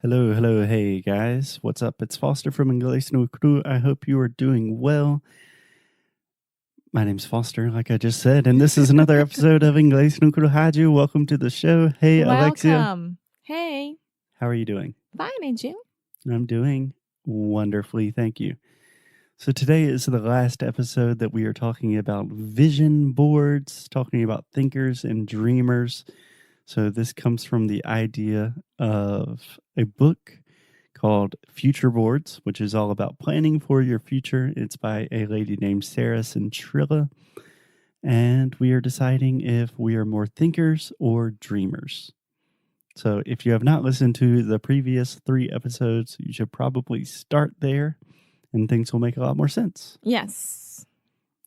Hello, hello, hey guys. What's up? It's Foster from Inglês no Cru. I hope you are doing well. My name's Foster, like I just said, and this is another episode of Inglês no Cru Rádio. Welcome to the show. Hey, Alexia. Welcome. Hey. How are you doing? Fine, and you? I'm doing wonderfully, thank you. So today is the last episode that we are talking about vision boards, talking about thinkers and dreamers. So this comes from the idea of a book called Future Boards, which is all about planning for your future. It's by a lady named Sarah Centrilla. And we are deciding if we are more thinkers or dreamers. So if you have not listened to the previous 3 episodes, you should probably start there and things will make a lot more sense. Yes.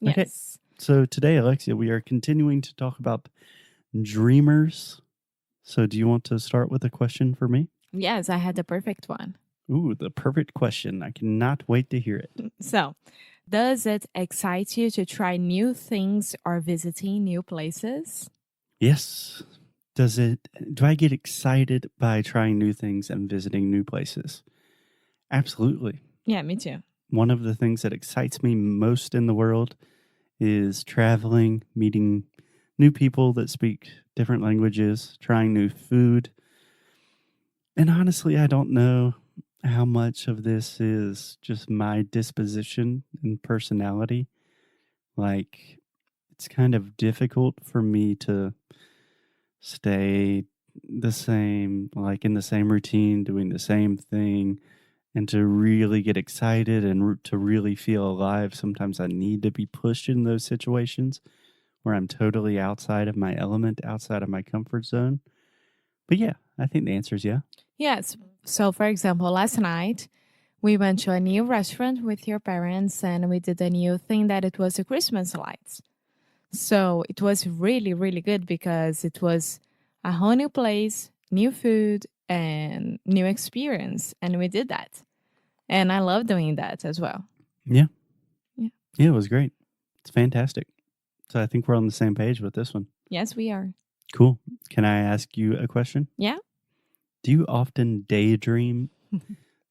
Okay. Yes. So today, Alexia, we are continuing to talk about dreamers. So do you want to start with a question for me? Yes, I had the perfect one. Ooh, the perfect question. I cannot wait to hear it. So, does it excite you to try new things or visiting new places? Yes. Do I get excited by trying new things and visiting new places? Absolutely. Yeah, me too. One of the things that excites me most in the world is traveling, meeting new people that speak different languages, trying new food. And honestly, I don't know how much of this is just my disposition and personality. Like, it's kind of difficult for me to stay the same, like in the same routine, doing the same thing, and to really get excited and to really feel alive. Sometimes I need to be pushed in those situations where I'm totally outside of my element, outside of my comfort zone. But yeah, I think the answer is yeah. Yes. So, for example, last night we went to a new restaurant with your parents and we did a new thing that it was the Christmas lights. So, it was really, really good because it was a whole new place, new food, and new experience. And we did that. And I love doing that as well. Yeah. Yeah. Yeah, it was great. It's fantastic. So I think we're on the same page with this one. Yes, we are. Cool. Can I ask you a question? Yeah. Do you often daydream?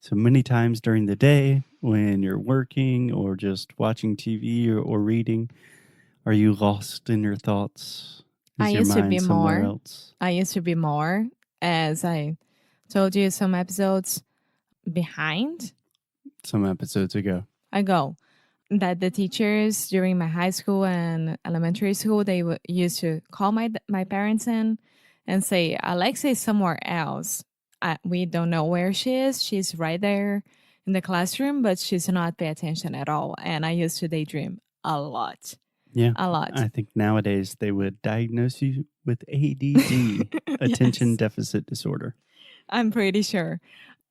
So many times during the day when you're working or just watching TV or reading, are you lost in your thoughts? I Is your used to mind be somewhere more. else? I used to be more, as I told you some episodes behind Some episodes ago. ago, that the teachers during my high school and elementary school, they used to call my parents in and say, Alexa is somewhere else. We don't know where she is. She's right there in the classroom, but she's not paying attention at all. And I used to daydream a lot. Yeah. A lot. I think nowadays they would diagnose you with ADD, attention Yes. deficit disorder. I'm pretty sure.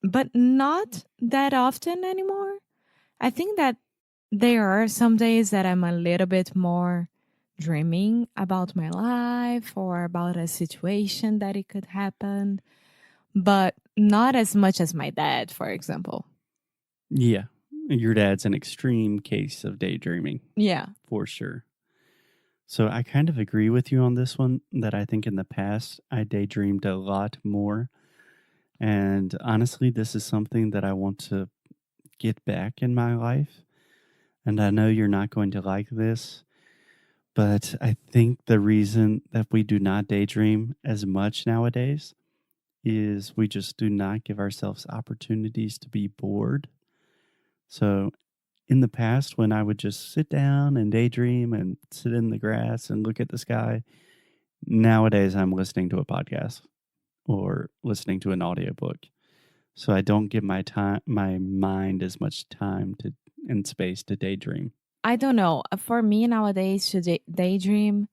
But not that often anymore. I think that there are some days that I'm a little bit more dreaming about my life or about a situation that it could happen, but not as much as my dad, for example. Yeah. Your dad's an extreme case of daydreaming. Yeah. For sure. So I kind of agree with you on this one, that I think in the past I daydreamed a lot more. And honestly, this is something that I want to get back in my life. And I know you're not going to like this, but I think the reason that we do not daydream as much nowadays is we just do not give ourselves opportunities to be bored. So in the past, when I would just sit down and daydream and sit in the grass and look at the sky, nowadays I'm listening to a podcast or listening to an audiobook. So I don't give my mind as much time and space to daydream. I don't know. For me nowadays, to daydream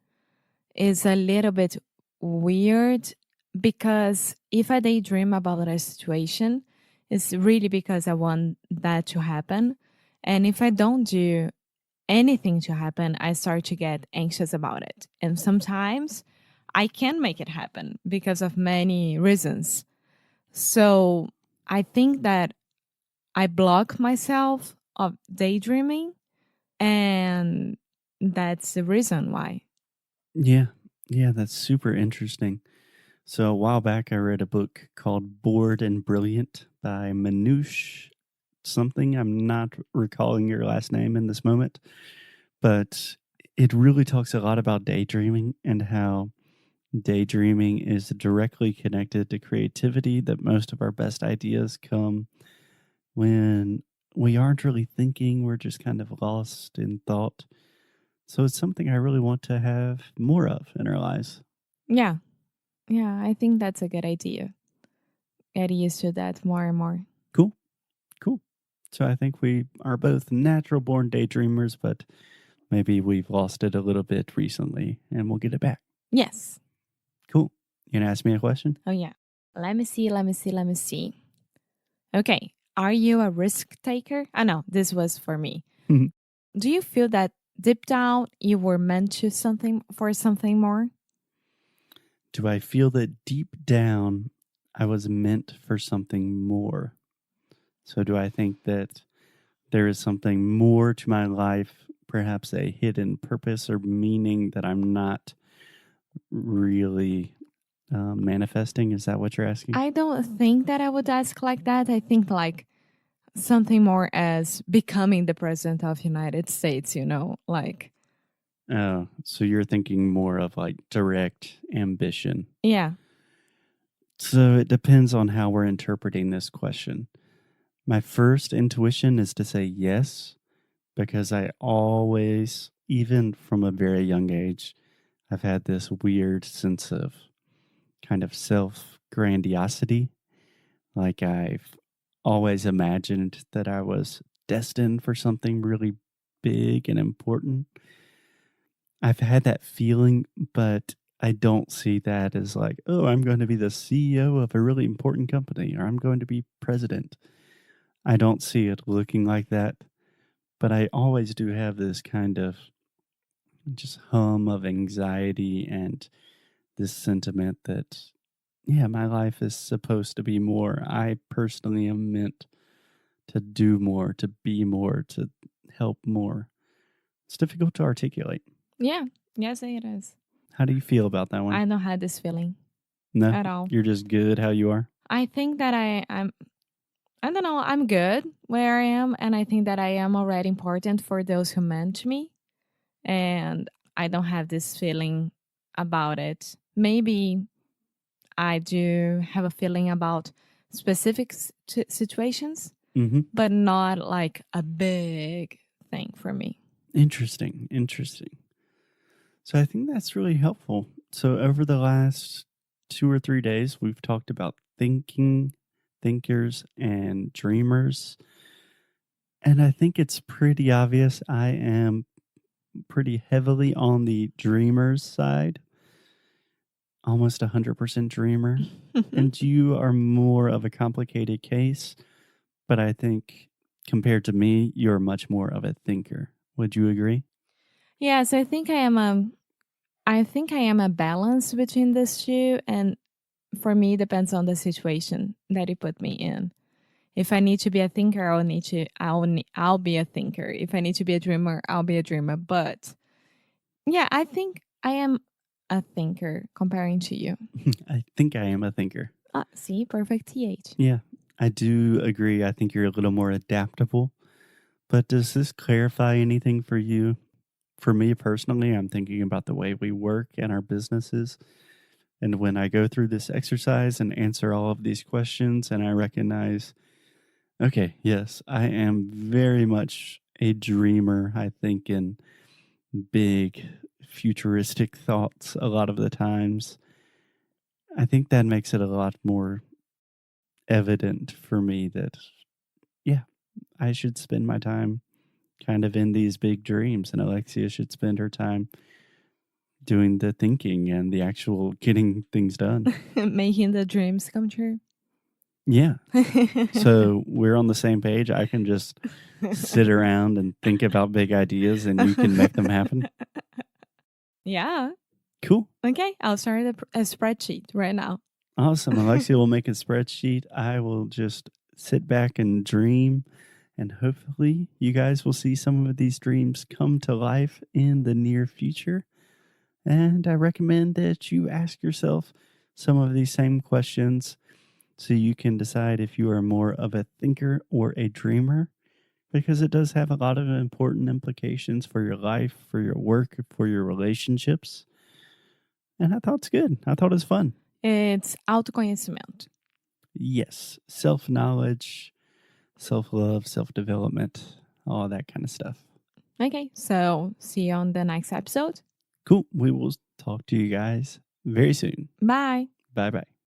is a little bit weird because if I daydream about a situation, it's really because I want that to happen. And if I don't do anything to happen, I start to get anxious about it. And sometimes I can make it happen because of many reasons. So I think that I block myself of daydreaming, and that's the reason why. Yeah, that's super interesting. So a while back, I read a book called Bored and Brilliant by Manoush something. I'm not recalling your last name in this moment, but it really talks a lot about daydreaming and how daydreaming is directly connected to creativity, that most of our best ideas come when we aren't really thinking, we're just kind of lost in thought. So it's something I really want to have more of in our lives. Yeah. Yeah, I think that's a good idea. Get used to that more and more. Cool. Cool. So I think we are both natural born daydreamers, but maybe we've lost it a little bit recently and we'll get it back. Yes. Cool. You gonna ask me a question? Oh, yeah. Let me see. Okay. Are you a risk taker? Oh, no, this was for me. Do you feel that deep down you were meant to something more? Do I feel that deep down I was meant for something more? So do I think that there is something more to my life, perhaps a hidden purpose or meaning that I'm not really manifesting? Is that what you're asking? I don't think that I would ask like that. I think like something more as becoming the president of United States, like. Oh, so you're thinking more of like direct ambition. Yeah. So it depends on how we're interpreting this question. My first intuition is to say yes, because I always, even from a very young age, I've had this weird sense of kind of self grandiosity. Like I've always imagined that I was destined for something really big and important. I've had that feeling, but I don't see that as like, oh, I'm going to be the CEO of a really important company or I'm going to be president. I don't see it looking like that, but I always do have this kind of just hum of anxiety and this sentiment that, yeah, my life is supposed to be more. I personally am meant to do more, to be more, to help more. It's difficult to articulate. Yeah. Yes, it is. How do you feel about that one? I don't have this feeling No, at all. You're just good how you are? I think that I don't know, I'm good where I am. And I think that I am already important for those who meant me. And I don't have this feeling about it. Maybe I do have a feeling about specific situations, but not like a big thing for me. Interesting. So I think that's really helpful. So over the last 2 or 3 days, we've talked about thinking, thinkers, and dreamers. And I think it's pretty obvious I am pretty heavily on the dreamers side, almost 100% dreamer. And you are more of a complicated case, but I think compared to me, you're much more of a thinker. Would you agree? Yes, I think I am a balance between these two, and for me, it depends on the situation that you put me in. If I need to be a thinker, I'll be a thinker. If I need to be a dreamer, I'll be a dreamer. But yeah, I think I am a thinker comparing to you. I think I am a thinker. See, perfect TH. Yeah, I do agree. I think you're a little more adaptable. But does this clarify anything for you? For me personally, I'm thinking about the way we work and our businesses. And when I go through this exercise and answer all of these questions, and I recognize, okay, yes, I am very much a dreamer, I think, in big futuristic thoughts a lot of the times. I think that makes it a lot more evident for me that, yeah, I should spend my time kind of in these big dreams, and Alexia should spend her time doing the thinking and the actual getting things done. Making the dreams come true. Yeah. So we're on the same page. I can just sit around and think about big ideas and you can make them happen. Yeah. Cool. Okay, I'll start a spreadsheet right now. Awesome. Alexia will make a spreadsheet. I will just sit back and dream. And hopefully you guys will see some of these dreams come to life in the near future. And I recommend that you ask yourself, some of these same questions so you can decide if you are more of a thinker or a dreamer, because it does have a lot of important implications for your life, for your work, for your relationships. And I thought it's good. I thought it was fun. It's autoconhecimento. Yes, self-knowledge, self-love, self-development, all that kind of stuff. Okay, so see you on the next episode. Cool. We will talk to you guys very soon. Bye. Bye-bye.